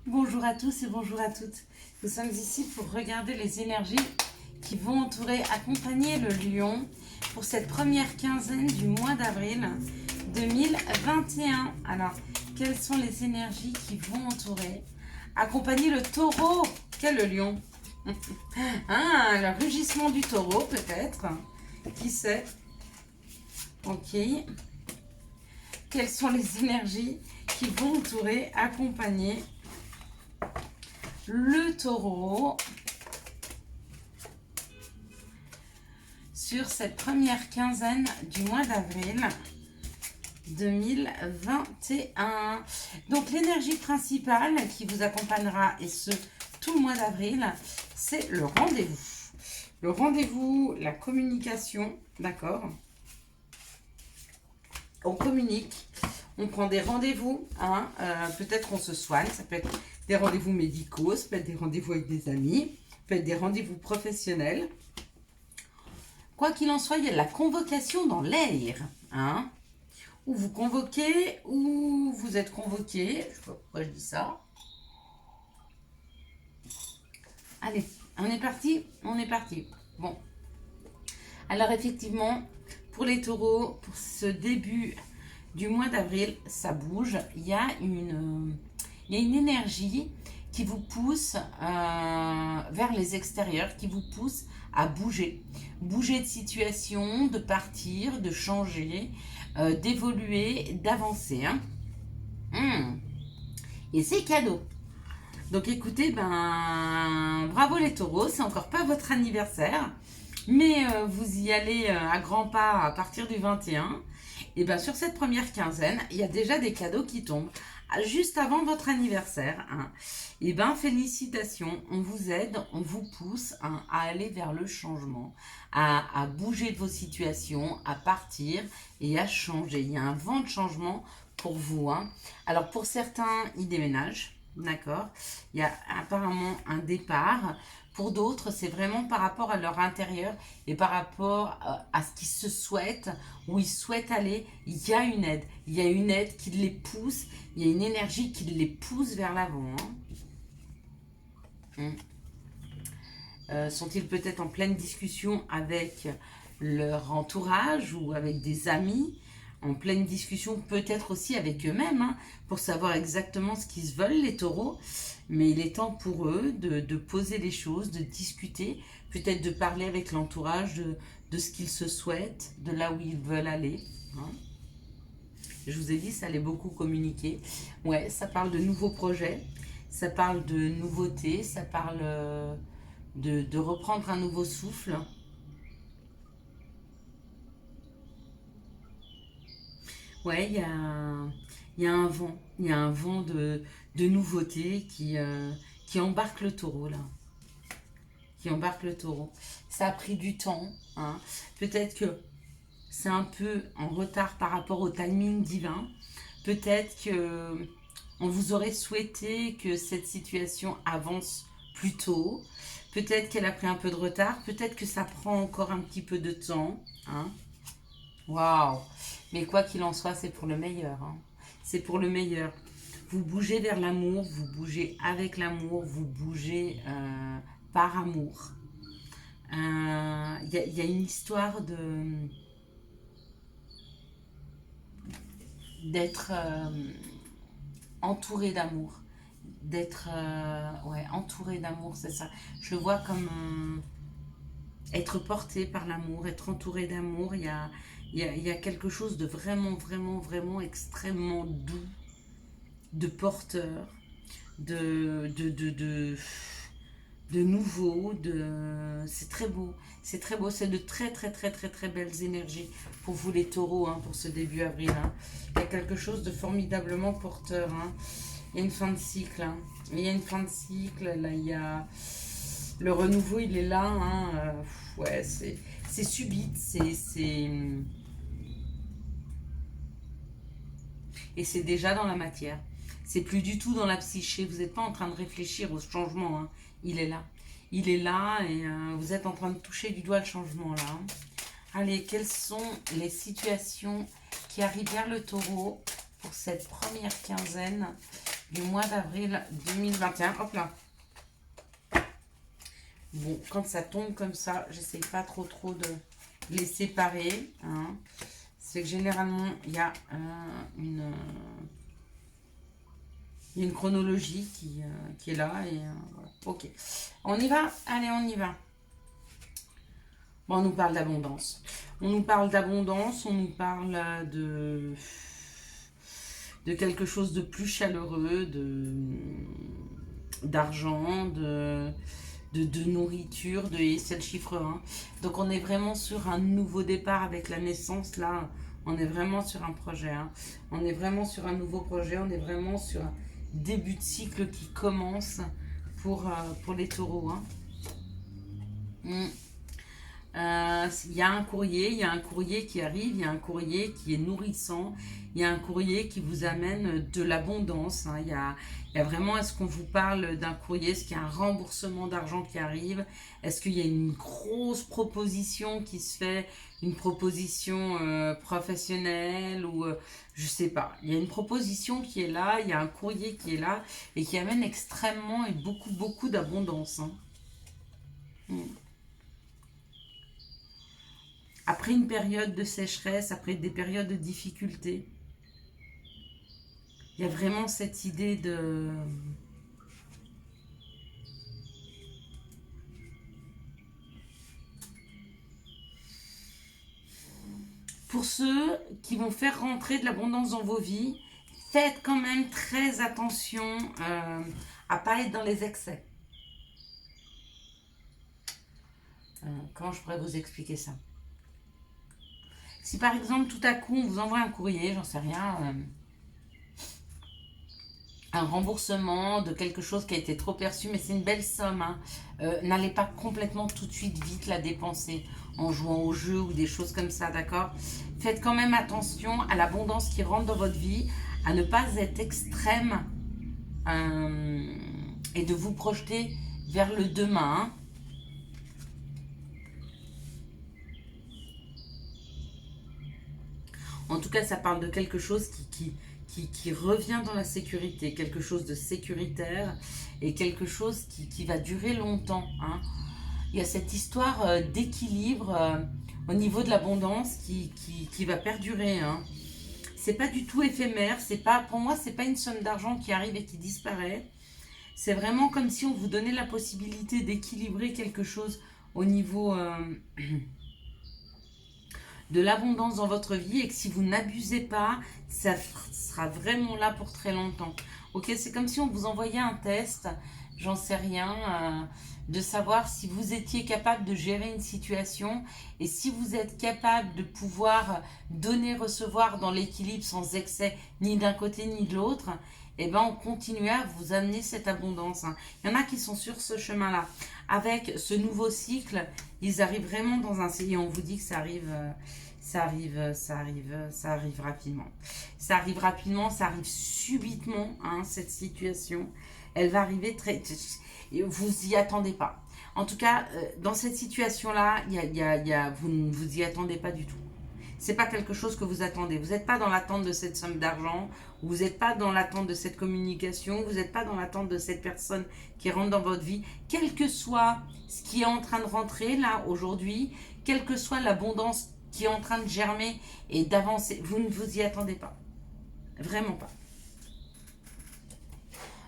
Bonjour à tous et bonjour à toutes. Nous sommes ici pour regarder les énergies qui vont entourer, accompagner le lion pour cette première quinzaine du mois d'avril 2021. Alors, quelles sont les énergies qui vont entourer, accompagner le taureau qu'est le lion? Ah, le rugissement du taureau peut-être. Qui sait? Ok. Quelles sont les énergies qui vont entourer, accompagner le taureau sur cette première quinzaine du mois d'avril 2021. Donc l'énergie principale qui vous accompagnera, et ce tout le mois d'avril, c'est le rendez-vous. Le rendez-vous, la communication, d'accord? On communique, on prend des rendez-vous, hein, peut-être on se soigne, ça peut être des rendez-vous médicaux, ça peut être des rendez-vous avec des amis, ça peut être des rendez-vous professionnels. Quoi qu'il en soit, il y a la convocation dans l'air, hein, où vous convoquez, ou vous êtes convoqué, je sais pas pourquoi je dis ça. Allez, on est parti, on est parti. Bon, alors effectivement, pour les taureaux, pour ce début du mois d'avril, ça bouge. Il y a une énergie qui vous pousse vers les extérieurs, qui vous pousse à bouger. Bouger de situation, de partir, de changer, d'évoluer, d'avancer. Hein. Et c'est cadeau. Donc écoutez, bravo les taureaux, c'est encore pas votre anniversaire, mais vous y allez à grands pas à partir du 21. Et bien sur cette première quinzaine, il y a déjà des cadeaux qui tombent juste avant votre anniversaire. Hein. Et félicitations, on vous aide, on vous pousse hein, à aller vers le changement, à bouger de vos situations, à partir et à changer. Il y a un vent de changement pour vous. Hein. Alors pour certains, ils déménagent. D'accord. Il y a apparemment un départ. Pour d'autres, c'est vraiment par rapport à leur intérieur et par rapport à ce qu'ils se souhaitent, où ils souhaitent aller. Il y a une aide. Il y a une aide qui les pousse. Il y a une énergie qui les pousse vers l'avant. Hein. Sont-ils peut-être en pleine discussion avec leur entourage ou avec des amis, en pleine discussion peut-être aussi avec eux-mêmes, hein, pour savoir exactement ce qu'ils veulent, les taureaux. Mais il est temps pour eux de poser les choses, de discuter, peut-être de parler avec l'entourage de ce qu'ils se souhaitent, de là où ils veulent aller. Hein. Je vous ai dit, ça allait beaucoup communiquer. Ouais, ça parle de nouveaux projets, ça parle de nouveautés, ça parle de reprendre un nouveau souffle. Ouais, il y a un vent. Il y a un vent de nouveautés qui embarque le taureau, là. Qui embarque le taureau. Ça a pris du temps. Hein. Peut-être que c'est un peu en retard par rapport au timing divin. Peut-être que on vous aurait souhaité que cette situation avance plus tôt. Peut-être qu'elle a pris un peu de retard. Peut-être que ça prend encore un petit peu de temps. Hein. Waouh! Mais quoi qu'il en soit, c'est pour le meilleur. Hein. C'est pour le meilleur. Vous bougez vers l'amour, vous bougez avec l'amour, vous bougez par amour. Y a une histoire d'être entouré d'amour. D'être ouais, entouré d'amour, c'est ça. Je le vois comme être porté par l'amour, être entouré d'amour. Il y a quelque chose de vraiment, vraiment, vraiment extrêmement doux, de porteur, de nouveau, c'est très beau, c'est très beau, c'est de très très très très très belles énergies pour vous les taureaux, hein, pour ce début avril. Hein. Il y a quelque chose de formidablement porteur. Hein. Il y a une fin de cycle. Hein. Il y a une fin de cycle, là il y a le renouveau, il est là. Hein. Ouais, c'est subite, et c'est déjà dans la matière. C'est plus du tout dans la psyché. Vous n'êtes pas en train de réfléchir au changement. Hein. Il est là. Il est là et vous êtes en train de toucher du doigt le changement là. Hein. Allez, quelles sont les situations qui arrivent vers le taureau pour cette première quinzaine du mois d'avril 2021. Hop là. Bon, quand ça tombe comme ça, j'essaye pas trop de les séparer. Hein. C'est que généralement, il y a une chronologie qui est là. Et, voilà. Ok, on y va? Allez, on y va. Bon, on nous parle d'abondance. On nous parle d'abondance, on nous parle de quelque chose de plus chaleureux, d'argent, de nourriture, et c'est le chiffre 1. Donc on est vraiment sur un nouveau départ avec la naissance, là, on est vraiment sur un projet. Hein. On est vraiment sur un nouveau projet, on est vraiment sur un début de cycle qui commence pour les taureaux. Hein. Il y a un courrier qui arrive, il y a un courrier qui est nourrissant, il y a un courrier qui vous amène de l'abondance. Hein. Il y a vraiment, est-ce qu'on vous parle d'un courrier, est-ce qu'il y a un remboursement d'argent qui arrive, est-ce qu'il y a une grosse proposition qui se fait, une proposition professionnelle ou je sais pas. Il y a une proposition qui est là, il y a un courrier qui est là et qui amène extrêmement et beaucoup d'abondance. Hein. Après une période de sécheresse, après des périodes de difficulté, il y a vraiment cette idée de... Pour ceux qui vont faire rentrer de l'abondance dans vos vies, faites quand même très attention à ne pas être dans les excès. Comment je pourrais vous expliquer ça? Si par exemple tout à coup on vous envoie un courrier, j'en sais rien, un remboursement de quelque chose qui a été trop perçu, mais c'est une belle somme, hein. N'allez pas complètement tout de suite vite la dépenser en jouant au jeu ou des choses comme ça, d'accord? Faites quand même attention à l'abondance qui rentre dans votre vie, à ne pas être extrême et de vous projeter vers le demain. Hein. En tout cas, ça parle de quelque chose qui revient dans la sécurité, quelque chose de sécuritaire et quelque chose qui va durer longtemps. Hein. Il y a cette histoire d'équilibre au niveau de l'abondance qui va perdurer. Hein. C'est pas du tout éphémère, c'est pas, pour moi, c'est pas une somme d'argent qui arrive et qui disparaît. C'est vraiment comme si on vous donnait la possibilité d'équilibrer quelque chose au niveau... de l'abondance dans votre vie et que si vous n'abusez pas, ça sera vraiment là pour très longtemps. Ok, c'est comme si on vous envoyait un test, j'en sais rien, de savoir si vous étiez capable de gérer une situation et si vous êtes capable de pouvoir donner, recevoir dans l'équilibre sans excès ni d'un côté ni de l'autre. Et ben on continue à vous amener cette abondance. Hein. Il y en a qui sont sur ce chemin-là. Avec ce nouveau cycle, ils arrivent vraiment dans un... Et on vous dit que ça arrive rapidement. Ça arrive rapidement, ça arrive subitement, hein, cette situation. Elle va arriver très... Vous y attendez pas. En tout cas, dans cette situation-là, vous ne vous y attendez pas du tout. C'est pas quelque chose que vous attendez. Vous n'êtes pas dans l'attente de cette somme d'argent, vous n'êtes pas dans l'attente de cette communication, vous n'êtes pas dans l'attente de cette personne qui rentre dans votre vie. Quel que soit ce qui est en train de rentrer là aujourd'hui, quelle que soit l'abondance qui est en train de germer et d'avancer, vous ne vous y attendez pas. Vraiment pas.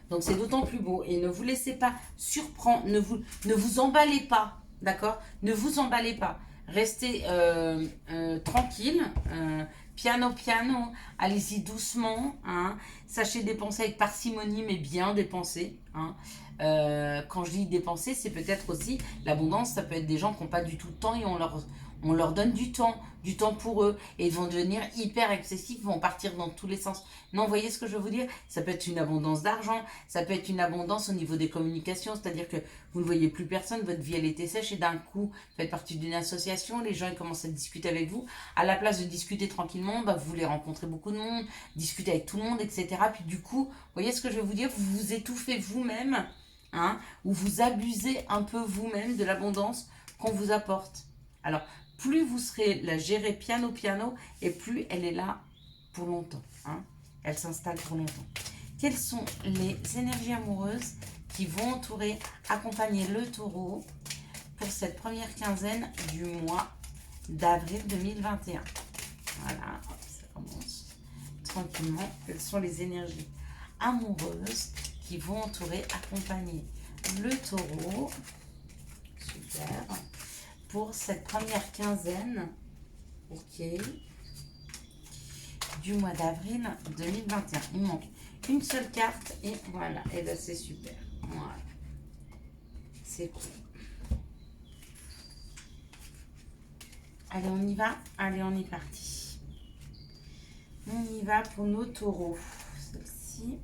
Donc c'est d'autant plus beau. Et ne vous laissez pas surprendre, ne vous emballez pas, d'accord? Ne vous emballez pas. Restez tranquille, piano, allez-y doucement. Hein. Sachez dépenser avec parcimonie, mais bien dépenser. Hein. Quand je dis dépenser, c'est peut-être aussi l'abondance, ça peut être des gens qui n'ont pas du tout de temps et on leur donne du temps pour eux, et ils vont devenir hyper excessifs, vont partir dans tous les sens. Non, vous voyez ce que je veux vous dire? Ça peut être une abondance d'argent, ça peut être une abondance au niveau des communications, c'est-à-dire que vous ne voyez plus personne, votre vie elle était sèche, et d'un coup, vous faites partie d'une association, les gens ils commencent à discuter avec vous, à la place de discuter tranquillement, bah, vous voulez rencontrer beaucoup de monde, discuter avec tout le monde, etc. Puis du coup, vous voyez ce que je veux vous dire? Vous vous étouffez vous-même, hein, ou vous abusez un peu vous-même de l'abondance qu'on vous apporte. Alors, plus vous serez la gérer piano, et plus elle est là pour longtemps. Hein. Elle s'installe pour longtemps. quelles sont les énergies amoureuses qui vont entourer, accompagner le taureau pour cette première quinzaine du mois d'avril 2021. Voilà, ça commence tranquillement. Quelles sont les énergies amoureuses qui vont entourer, accompagner le taureau, super, pour cette première quinzaine, ok, du mois d'avril 2021. Il manque une seule carte et voilà, et là c'est super, voilà, c'est cool. Allez, on y va, allez, on est parti. On y va pour nos taureaux, celle-ci.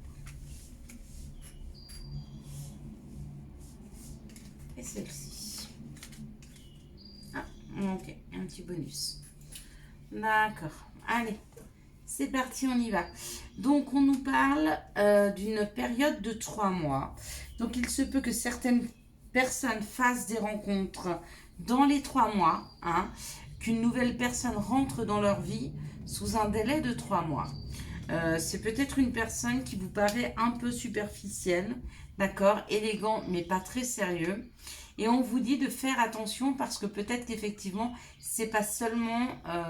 Et celle-ci. Ah, ok, un petit bonus. D'accord, allez, c'est parti, on y va. Donc, on nous parle d'une période de 3 mois. Donc, il se peut que certaines personnes fassent des rencontres dans les 3 mois, hein, qu'une nouvelle personne rentre dans leur vie sous un délai de 3 mois. C'est peut-être une personne qui vous paraît un peu superficielle, d'accord, élégant, mais pas très sérieux. Et on vous dit de faire attention parce que peut-être qu'effectivement, c'est pas seulement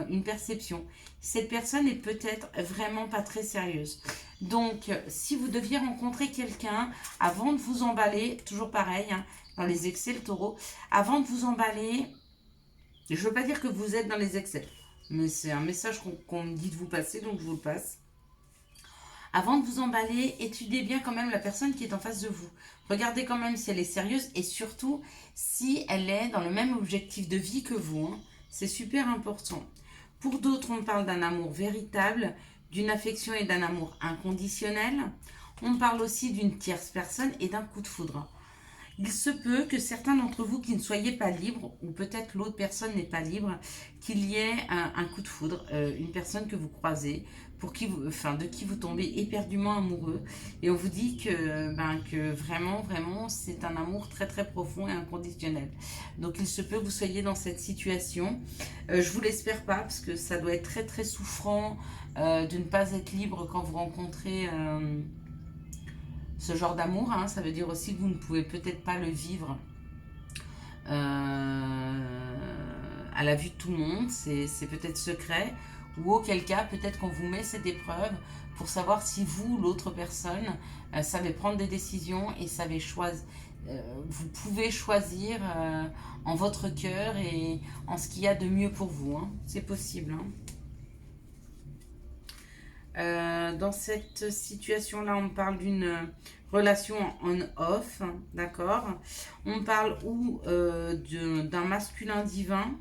une perception. Cette personne est peut-être vraiment pas très sérieuse. Donc, si vous deviez rencontrer quelqu'un, avant de vous emballer, toujours pareil, hein, dans les excès, le taureau, avant de vous emballer, je ne veux pas dire que vous êtes dans les excès, mais c'est un message qu'on me dit de vous passer, donc je vous le passe. Avant de vous emballer, étudiez bien quand même la personne qui est en face de vous. Regardez quand même si elle est sérieuse et surtout si elle est dans le même objectif de vie que vous, hein. C'est super important. Pour d'autres, on parle d'un amour véritable, d'une affection et d'un amour inconditionnel. On parle aussi d'une tierce personne et d'un coup de foudre. Il se peut que certains d'entre vous qui ne soyez pas libres, ou peut-être l'autre personne n'est pas libre, qu'il y ait un coup de foudre, une personne que vous croisez, de qui vous tombez éperdument amoureux. Et on vous dit que vraiment, vraiment, c'est un amour très très profond et inconditionnel. Donc il se peut que vous soyez dans cette situation. Je vous l'espère pas, parce que ça doit être très très souffrant de ne pas être libre quand vous rencontrez ce genre d'amour, hein. Ça veut dire aussi que vous ne pouvez peut-être pas le vivre à la vue de tout le monde, c'est peut-être secret, ou auquel cas peut-être qu'on vous met cette épreuve pour savoir si vous, l'autre personne, savez prendre des décisions et savez choisir. Vous pouvez choisir en votre cœur et en ce qu'il y a de mieux pour vous, hein. C'est possible, hein. Dans cette situation-là, on parle d'une relation on-off, d'accord. On parle ou d'un masculin divin,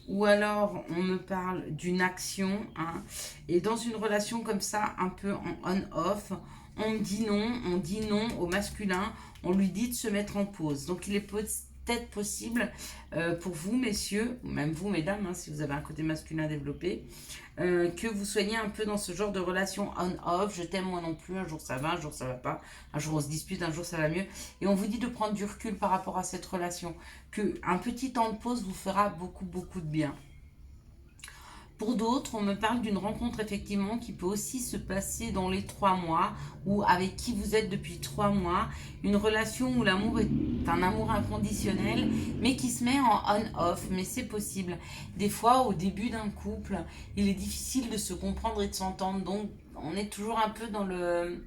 ou alors on me parle d'une action, hein. Et dans une relation comme ça, un peu en on-off, on dit non au masculin, on lui dit de se mettre en pause. Donc il est peut-être possible pour vous, messieurs, ou même vous, mesdames, hein, si vous avez un côté masculin développé, que vous soyez un peu dans ce genre de relation on-off, je t'aime moi non plus, un jour ça va, un jour ça va pas, un jour on se dispute, un jour ça va mieux, et on vous dit de prendre du recul par rapport à cette relation, qu'un petit temps de pause vous fera beaucoup beaucoup de bien. Pour d'autres, on me parle d'une rencontre effectivement qui peut aussi se passer dans les 3 mois ou avec qui vous êtes depuis 3 mois. Une relation où l'amour est un amour inconditionnel mais qui se met en on-off. Mais c'est possible. Des fois, au début d'un couple, il est difficile de se comprendre et de s'entendre. Donc, on est toujours un peu dans le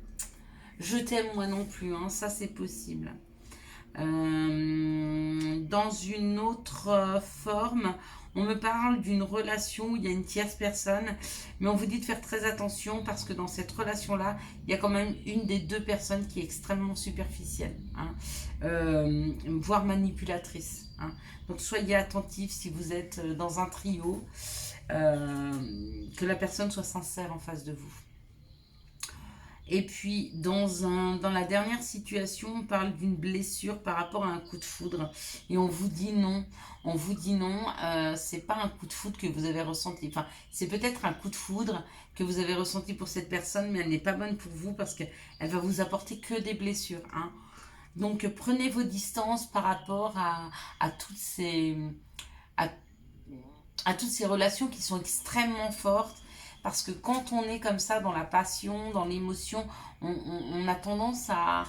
je t'aime moi non plus, hein. Ça, c'est possible. Dans une autre forme, on me parle d'une relation où il y a une tierce personne, mais on vous dit de faire très attention parce que dans cette relation-là, il y a quand même une des deux personnes qui est extrêmement superficielle, hein, voire manipulatrice, hein. Donc soyez attentifs si vous êtes dans un trio, que la personne soit sincère en face de vous. Et puis, dans la dernière situation, on parle d'une blessure par rapport à un coup de foudre. Et on vous dit non. On vous dit non, c'est pas un coup de foudre que vous avez ressenti. Enfin, c'est peut-être un coup de foudre que vous avez ressenti pour cette personne, mais elle n'est pas bonne pour vous parce qu'elle va vous apporter que des blessures, hein. Donc, prenez vos distances par rapport à toutes ces, à, à toutes ces relations qui sont extrêmement fortes. parce que quand on est comme ça dans la passion, dans l'émotion, on a tendance à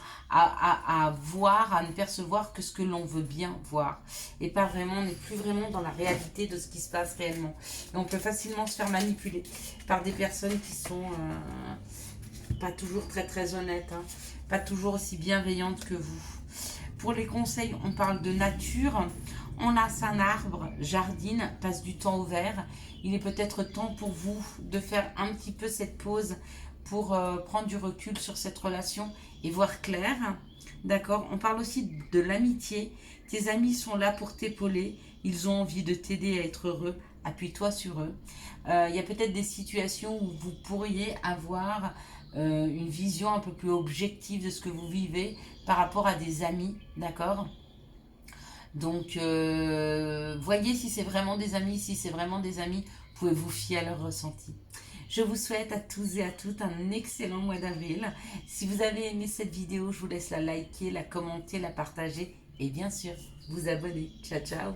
voir, à ne percevoir que ce que l'on veut bien voir. Et pas vraiment, on n'est plus vraiment dans la réalité de ce qui se passe réellement. Et on peut facilement se faire manipuler par des personnes qui sont pas toujours très très honnêtes, hein, pas toujours aussi bienveillantes que vous. Pour les conseils, on parle de nature. On a un arbre, jardine, passe du temps au vert. Il est peut-être temps pour vous de faire un petit peu cette pause pour prendre du recul sur cette relation et voir clair. D'accord. On parle aussi de l'amitié. Tes amis sont là pour t'épauler. Ils ont envie de t'aider à être heureux. Appuie-toi sur eux. Il y a peut-être des situations où vous pourriez avoir une vision un peu plus objective de ce que vous vivez par rapport à des amis. D'accord. Donc, voyez si c'est vraiment des amis. Si c'est vraiment des amis, vous pouvez vous fier à leur ressenti. Je vous souhaite à tous et à toutes un excellent mois d'avril. Si vous avez aimé cette vidéo, je vous laisse la liker, la commenter, la partager et bien sûr, vous abonner. Ciao, ciao!